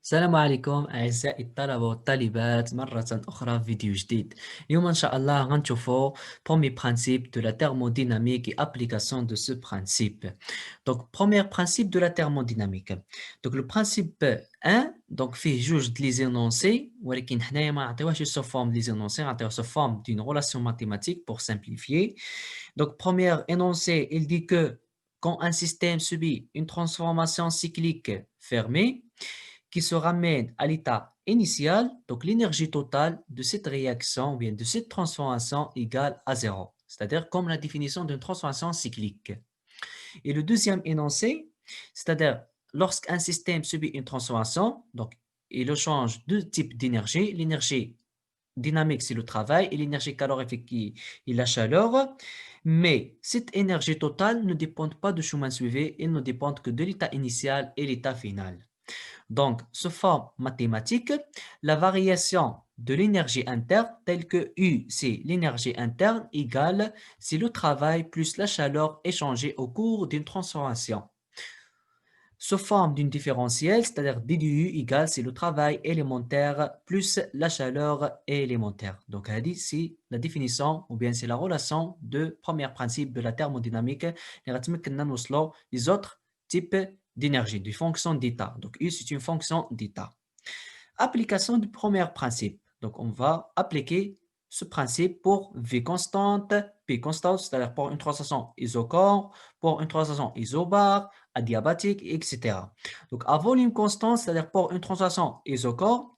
السلام عليكم أعزائي الطلبة والطالبات مرة أخرى في فيديو جديد. اليوم إن شاء الله غنشوفو premier principe de la thermodynamique et application de ce principe. Donc premier principe de la thermodynamique. Donc le principe 1 donc فيه جوج د les énoncés ولكن حنايا ما نعطيوهاش sous forme des énoncés نعطيوه sous forme d'une relation mathématique pour simplifier. Donc premier énoncé il dit que quand un système subit une transformation cyclique fermée qui se ramène à l'état initial, donc l'énergie totale de cette réaction ou bien de cette transformation égale à zéro, c'est-à-dire comme la définition d'une transformation cyclique. Et le deuxième énoncé, c'est-à-dire lorsqu'un système subit une transformation, donc il change deux types d'énergie, l'énergie dynamique c'est le travail et l'énergie calorifique qui est la chaleur, mais cette énergie totale ne dépend pas du chemin suivi, elle ne dépend que de l'état initial et l'état final. Donc, sous forme mathématique, la variation de l'énergie interne, telle que U, c'est l'énergie interne, égale, c'est le travail plus la chaleur échangée au cours d'une transformation. Sous forme d'une différentielle, c'est-à-dire d du U égale, c'est le travail élémentaire plus la chaleur élémentaire. Donc, c'est la définition ou bien c'est la relation de premier principe de la thermodynamique. Les autres types d'énergie, des fonctions d'état. Donc, U, c'est une fonction d'état. Application du premier principe. Donc, on va appliquer ce principe pour V constante, P constante, c'est-à-dire pour une transition isochore, pour une transition isobare, adiabatique, etc. Donc, à volume constant, c'est-à-dire pour une transition isochore,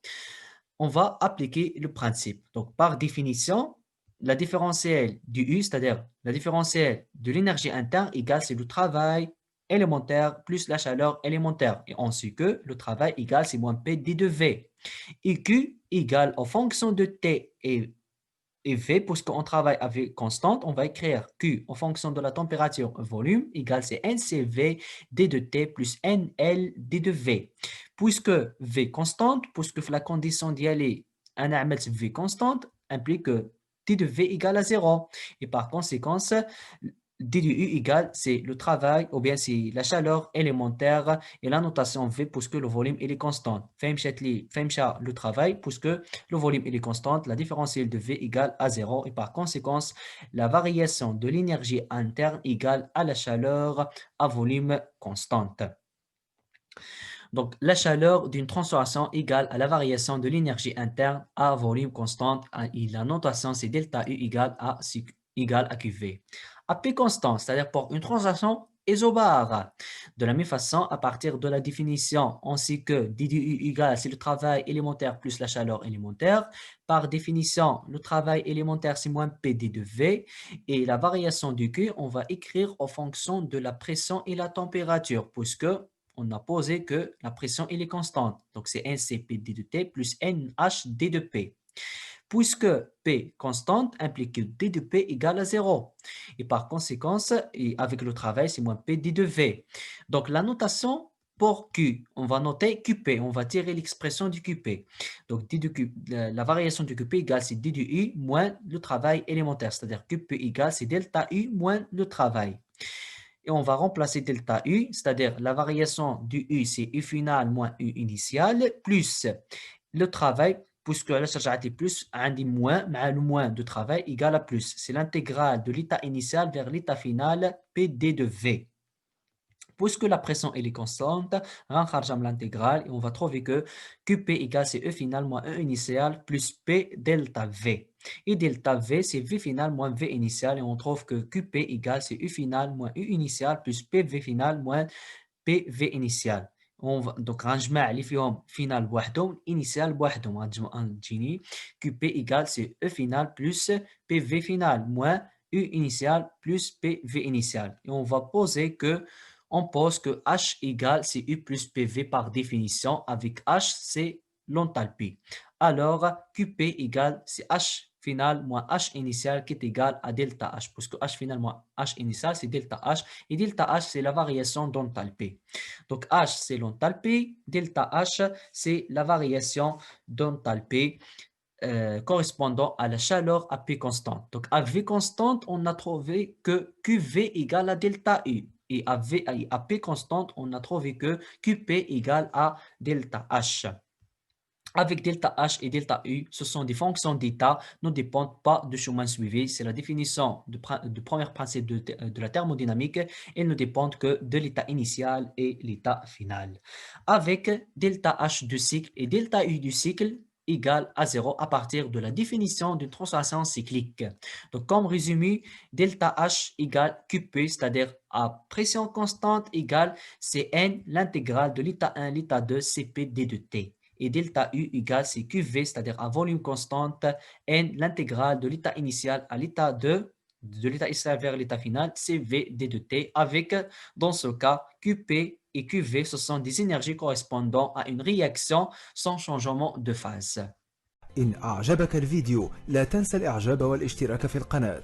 on va appliquer le principe. Donc, par définition, la différentielle du U, c'est-à-dire la différentielle de l'énergie interne égale c'est le travail élémentaire plus la chaleur élémentaire. Et on sait que le travail égale c'est moins P d de V. Et Q égale en fonction de T et V, puisqu'on travaille avec constante, on va écrire Q en fonction de la température volume égale c'est NCV d de T plus NL d de V. Puisque V constante, puisque la condition d'y aller un V constante implique que d de V égale à 0. Et par conséquent, d de U égale, c'est le travail ou bien c'est la chaleur élémentaire et la notation V puisque le volume il est constant. Femcha le travail puisque le volume il est constant, la différentielle de V égale à 0 et par conséquent, la variation de l'énergie interne égale à la chaleur à volume constante. Donc, la chaleur d'une transformation égale à la variation de l'énergie interne à volume constant et la notation c'est delta U égale à QV. À P constant, c'est-à-dire pour une transaction isobare. De la même façon, à partir de la définition, on sait que d du U égale, c'est le travail élémentaire plus la chaleur élémentaire. Par définition, le travail élémentaire, c'est moins P d de V. Et la variation du Q, on va écrire en fonction de la pression et la température, puisque on a posé que la pression elle est constante. Donc, c'est NCP d de T plus NHD de P. Puisque P constante implique que D de P égale à 0. Et par conséquent, et avec le travail, c'est moins P D de V. Donc, la notation pour Q, on va noter QP, on va tirer l'expression du QP. Donc, D de Q, la variation du QP égale c'est D de U moins le travail élémentaire, c'est-à-dire QP égale c'est delta U moins le travail. Et on va remplacer delta U, c'est-à-dire la variation du U, c'est U final moins U initial, plus le travail, puisque la charge est plus, un moins, mais le moins de travail égale à plus. C'est l'intégrale de l'état initial vers l'état final, PD de V. Puisque la pression est constante, on l'intégrale et on va trouver que QP égale c'est E final moins E initial plus P delta V. Et delta V, c'est V final moins V initial et on trouve que QP égale c'est U final moins U initial plus PV final moins PV initial. On va donc نجمع اللي فيهم final بوحدهم initial بوحدهم غتجيني QP égale c'est E final plus PV final moins U initial plus PV initial. Et on va poser que on pose que H égale c'est U plus PV par définition, avec H c'est l'enthalpie. Alors QP égale c'est H final moins H initial qui est égal à delta H, puisque H final moins H initial c'est delta H, et delta H c'est la variation d'enthalpie. Donc H c'est l'enthalpie, delta H c'est la variation d'enthalpie correspondant à la chaleur à P constante. Donc à V constante, on a trouvé que QV égale à delta U. et à P constante, on a trouvé que QP égale à delta H. Avec delta H et delta U, ce sont des fonctions d'état, ne dépendent pas du chemin suivi. C'est la définition du premier principe de la thermodynamique. Elles ne dépendent que de l'état initial et l'état final. Avec delta H du cycle et delta U du cycle égale à 0 à partir de la définition d'une translation cyclique. Donc, comme résumé, delta H égale QP, c'est-à-dire à pression constante égale Cn, l'intégrale de l'état 1, l'état 2, Cp d de t et delta U égale c'est QV, c'est-à-dire à volume constante, N, l'intégrale de l'état initial à l'état 2, de l'état initial vers l'état final, CV d de t, avec, dans ce cas, QP et QV, ce sont des énergies correspondant à une réaction sans changement de phase. إن أعجبك الفيديو لا تنسى الإعجاب والاشتراك في القناة.